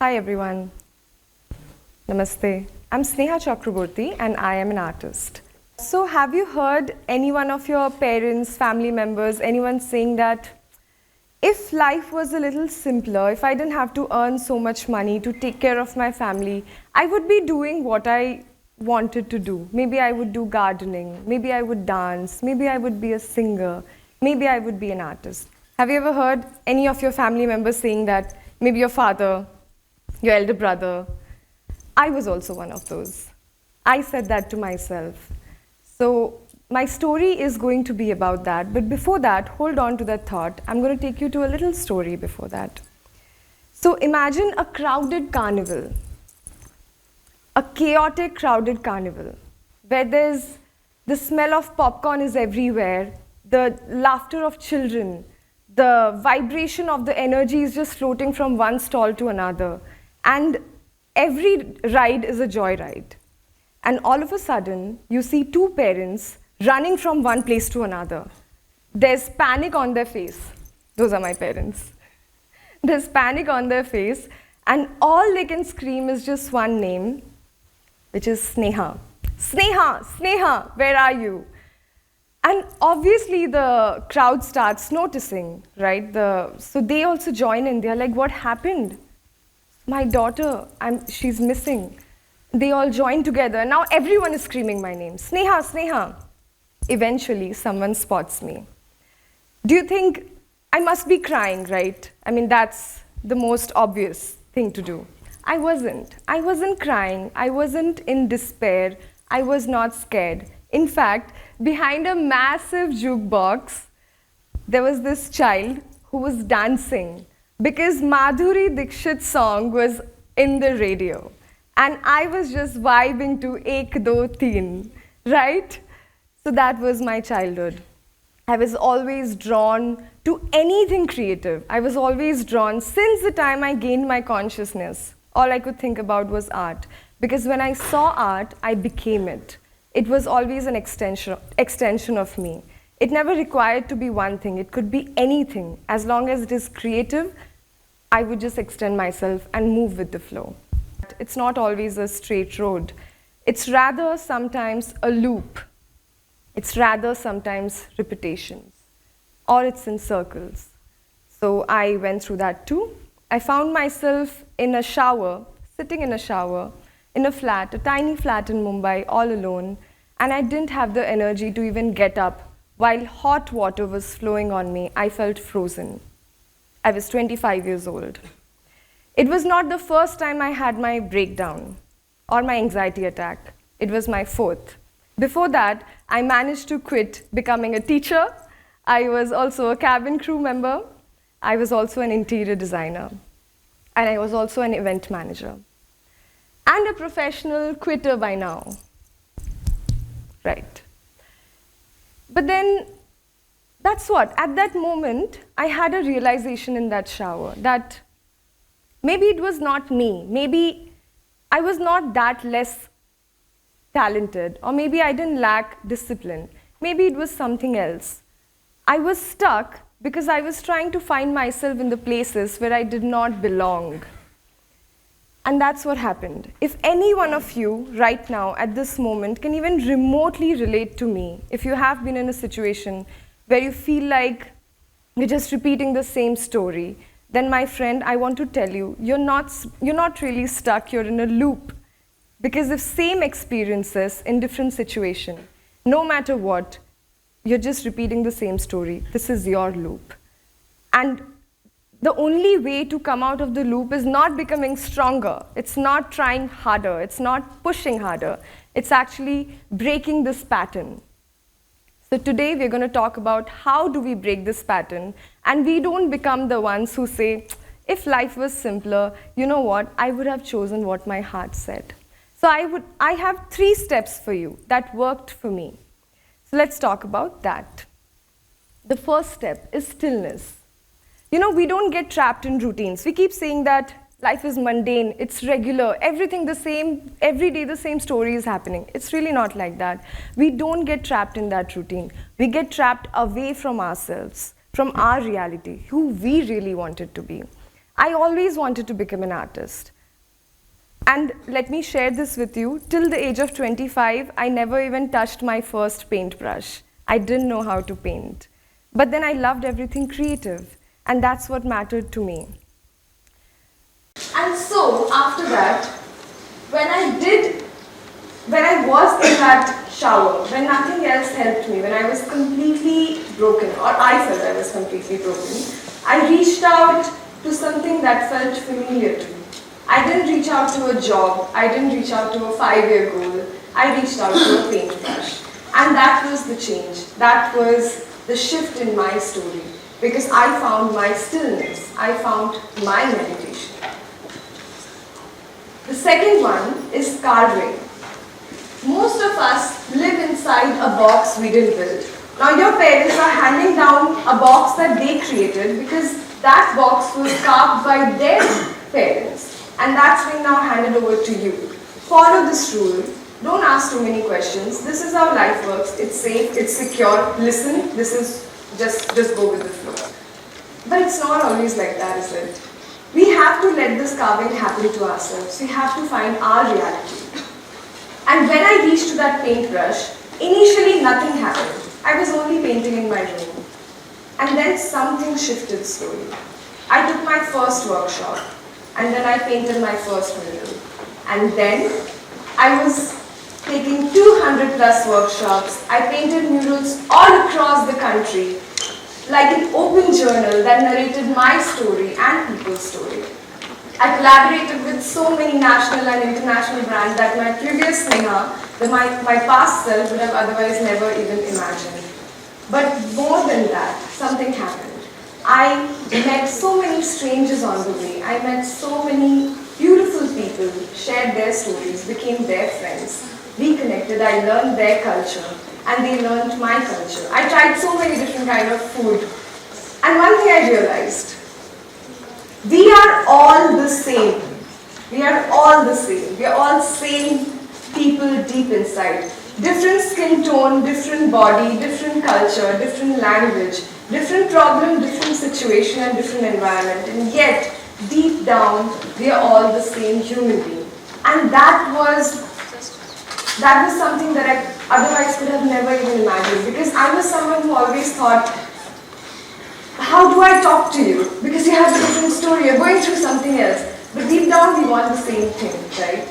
Hi everyone. Namaste. I'm Sneha Chakraborty and I am an artist. So have you heard any one of your parents, family members, anyone saying that if life was a little simpler, if I didn't have to earn so much money to take care of my family, I would be doing what I wanted to do. Maybe I would do gardening, maybe I would dance, maybe I would be a singer, maybe I would be an artist. Have you ever heard any of your family members saying that? Maybe your father, your elder brother. I was also one of those. I said that to myself. So my story is going to be about that. But before that, hold on to that thought. I'm going to take you to a little story before that. So imagine a crowded carnival, a chaotic crowded carnival, where there's the smell of popcorn is everywhere, the laughter of children, the vibration of the energy is just floating from one stall to another. And every ride is a joyride. And all of a sudden, you see two parents running from one place to another. There's panic on their face. Those are my parents. There's panic on their face, and all they can scream is just one name, which is Sneha. Sneha, Sneha, where are you? And obviously the crowd starts noticing, right? So they also join in. They're like, what happened? My daughter, she's missing. They all join together. Now everyone is screaming my name. Sneha, Sneha. Eventually, someone spots me. Do you think I must be crying, right? I mean, that's the most obvious thing to do. I wasn't. I wasn't crying. I wasn't in despair. I was not scared. In fact, behind a massive jukebox, there was this child who was dancing because Madhuri Dixit's song was in the radio. And I was just vibing to Ek Do Teen, right? So that was my childhood. I was always drawn to anything creative. I was always drawn, since the time I gained my consciousness, all I could think about was art. Because when I saw art, I became it. It was always an extension of me. It never required to be one thing. It could be anything. As long as it is creative, I would just extend myself and move with the flow. It's not always a straight road. It's rather sometimes a loop. It's rather sometimes repetitions, or it's in circles. So I went through that too. I found myself in a shower, sitting in a shower, in a flat, a tiny flat in Mumbai, all alone, and I didn't have the energy to even get up. While hot water was flowing on me, I felt frozen. I was 25 years old. It was not the first time I had my breakdown or my anxiety attack. It was my fourth. Before that, I managed to quit becoming a teacher. I was also a cabin crew member. I was also an interior designer. And I was also an event manager. And a professional quitter by now. Right. But then, that's what. At that moment, I had a realization in that shower that maybe it was not me. Maybe I was not that less talented, or maybe I didn't lack discipline. Maybe it was something else. I was stuck because I was trying to find myself in the places where I did not belong. And that's what happened. If any one of you right now at this moment can even remotely relate to me, if you have been in a situation where you feel like you're just repeating the same story, then my friend, I want to tell you, you're not really stuck, you're in a loop. Because the same experiences in different situations, no matter what, you're just repeating the same story. This is your loop. And the only way to come out of the loop is not becoming stronger. It's not trying harder. It's not pushing harder. It's actually breaking this pattern. So today we're going to talk about how do we break this pattern, and we don't become the ones who say, if life was simpler, you know what, I would have chosen what my heart said. So I have 3 steps for you that worked for me. So let's talk about that. The first step is stillness. You know, we don't get trapped in routines. We keep saying that life is mundane, it's regular, everything the same, every day the same story is happening. It's really not like that. We don't get trapped in that routine. We get trapped away from ourselves, from our reality, who we really wanted to be. I always wanted to become an artist. And let me share this with you. Till the age of 25, I never even touched my first paintbrush. I didn't know how to paint. But then I loved everything creative, and that's what mattered to me. And so, after that, when I was in that shower, when nothing else helped me, when I was completely broken, or I felt I was completely broken, I reached out to something that felt familiar to me. I didn't reach out to a job, I didn't reach out to a 5-year goal, I reached out to a paintbrush. And that was the change, that was the shift in my story, because I found my stillness, I found my meditation. The second one is carving. Most of us live inside a box we didn't build. Now your parents are handing down a box that they created because that box was carved by their parents. And that's being now handed over to you. Follow this rule. Don't ask too many questions. This is how life works. It's safe, it's secure. Listen, this is just go with the flow. But it's not always like that, is it? We have to let this carving happen to ourselves. We have to find our reality. And when I reached to that paintbrush, initially nothing happened. I was only painting in my room. And then something shifted slowly. I took my first workshop. And then I painted my first mural. And then I was taking 200 plus workshops. I painted murals all across the country, like an open journal that narrated my story and people's story. I collaborated with so many national and international brands that my previous Sneha, my past self, would have otherwise never even imagined. But more than that, something happened. I met so many strangers on the way. I met so many beautiful people, shared their stories, became their friends. We connected, I learned their culture, and they learned my culture. I tried so many different kinds of food. And one thing I realized, we are all the same. We are all the same. We are all same people deep inside. Different skin tone, different body, different culture, different language, different problem, different situation and different environment. And yet, deep down, we are all the same human being. And that was something that I otherwise could have never even imagined. Because I was someone who always thought, how do I talk to you? Because you have a different story, you're going through something else. But deep down, we want the same thing, right?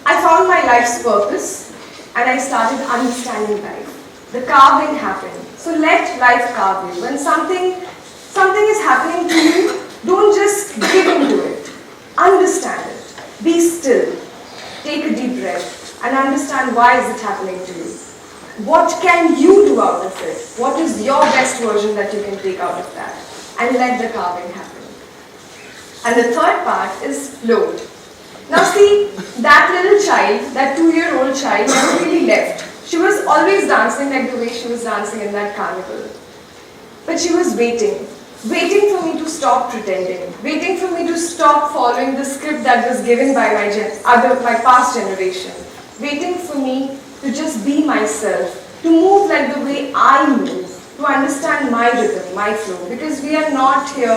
I found my life's purpose and I started understanding life. The carving happened. So let life carve you. When something is happening to you, don't just give into it. Understand it. Be still. Take a deep breath and understand why is it happening to you. What can you do out of it? What is your best version that you can take out of that? And let the carving happen. And the third part is float. Now see, that little child, that 2-year-old child never really left. She was always dancing like the way she was dancing in that carnival. But she was waiting for me to stop pretending, waiting for me to stop following the script that was given by my past generation, waiting for me to just be myself, to move like the way I move, to understand my rhythm, my flow. Because we are not here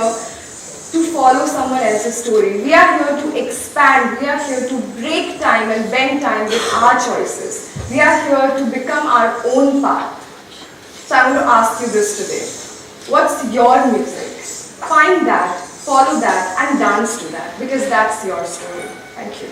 to follow someone else's story. We are here to expand. We are here to break time and bend time with our choices. We are here to become our own path. So I want to ask you this today. What's your music? Find that, follow that, and dance to that, because that's your story. Thank you.